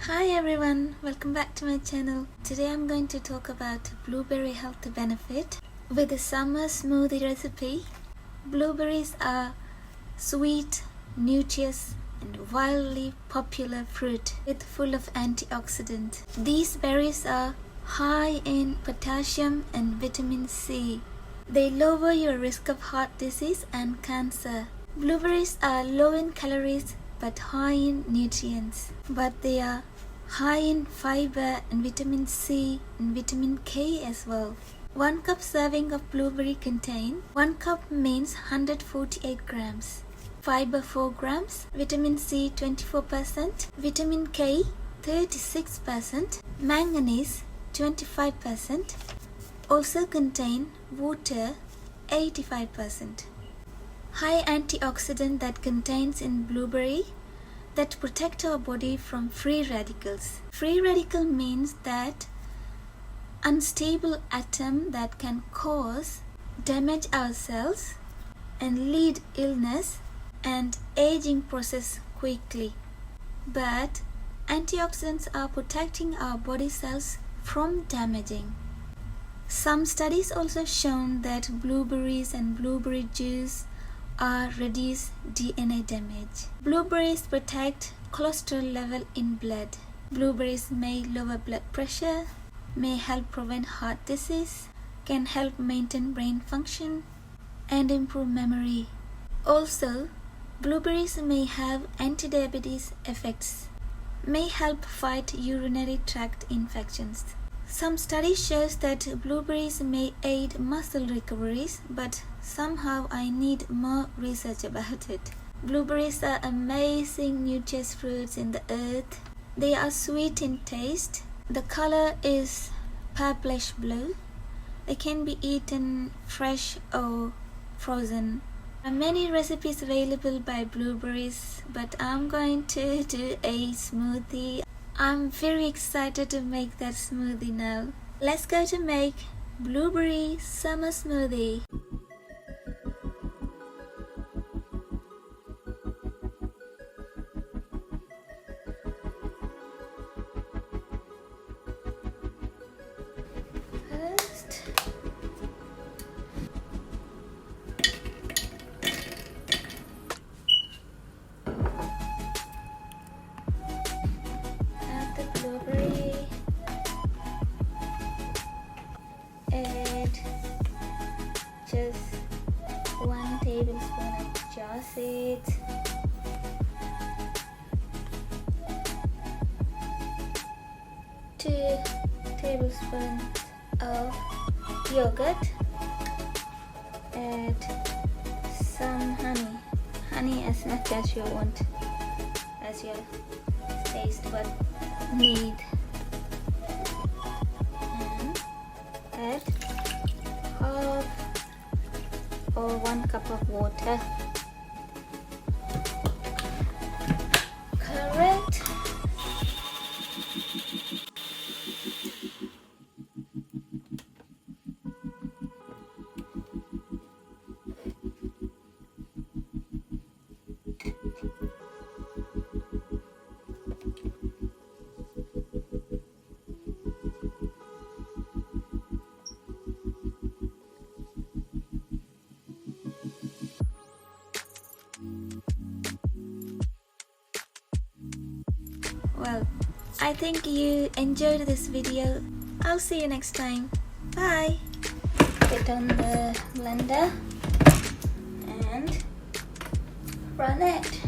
Hi everyone, welcome back to my channel. Today I'm going to talk about blueberry health benefit with a summer smoothie recipe. Blueberries are sweet, nutritious and wildly popular fruit with full of antioxidants. These berries are high in potassium and vitamin C. They lower your risk of heart disease and cancer. Blueberries are low in calories but high in nutrients, but they are high in fiber and vitamin C and vitamin K as well. 1 cup serving of blueberry contain 1 cup means 148 grams, fiber 4 grams, vitamin C 24%, vitamin K 36%, manganese 25%, also contain water 85%. High antioxidant that contains in blueberry that protect our body from free radicals. Free radical means that unstable atom that can cause damage our cells and lead illness and aging process quickly. But antioxidants are protecting our body cells from damaging. Some studies also shown that blueberries and blueberry juice reduce DNA damage. Blueberries protect cholesterol level in blood. Blueberries may lower blood pressure, may help prevent heart disease, can help maintain brain function, and improve memory. Also, blueberries may have anti-diabetes effects, may help fight urinary tract infections. Some studies shows that blueberries may aid muscle recoveries, but somehow I need more research about it. Blueberries are amazing nutritious fruits in the earth. They are sweet in taste. The color is purplish blue. They can be eaten fresh or frozen. There are many recipes available by blueberries, but I'm going to do a smoothie. I'm very excited to make that smoothie now. Let's go to make blueberry summer smoothie. First, add the blueberry, add just 1 tablespoon of chia seeds, 2 tablespoons of yogurt, add some honey as much as you want, as your taste bud need, and add half or 1 cup of water. Correct. Well, I think you enjoyed this video. I'll see you next time. Bye. Put on the blender and run it.